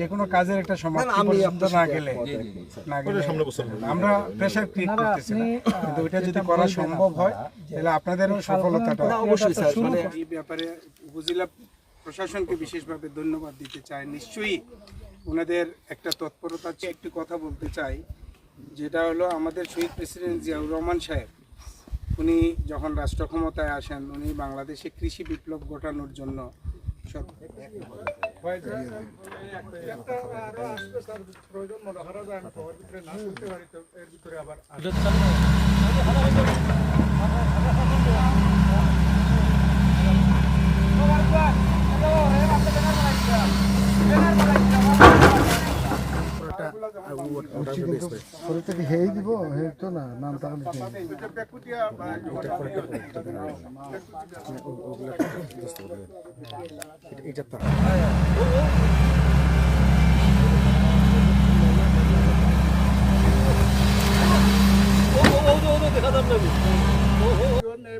যে কোনো কাজের একটা সমাপ্তি পর্যন্ত না গেলে আমরা প্রেসার ক্রিয়েট করতেছি না, কিন্তু ওইটা যদি করা সম্ভব হয় তাহলে আপনাদেরও সফলতাটা অবশ্যই স্যার। মানে এই ব্যাপারে উপজেলা প্রশাসনকে বিশেষভাবে ধন্যবাদ দিতে চাই। নিশ্চয়ই ওনাদের একটা তৎপরতা একটি কথা বলতে চাই, যেটা হলো আমাদের শহীদ প্রেসিডেন্ট জিয়াউর রহমান সাহেব, উনি যখন রাষ্ট্র ক্ষমতায় আসেন উনি বাংলাদেশে কৃষি বিপ্লব ঘটানোর জন্য হেই দিব হে তো না নাম তাহলে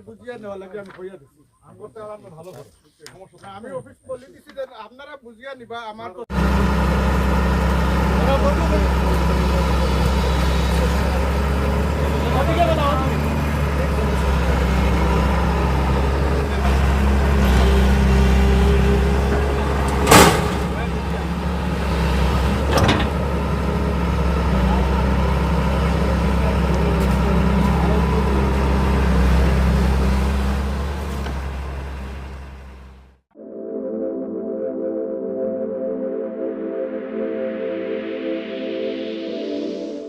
বুঝিয়ে নেওয়া লাগে আমি হইয়া দিচ্ছি ভালো সমস্যা আমি অফিস বলে দিচ্ছি যে আপনারা বুঝিয়ে নিবা আমার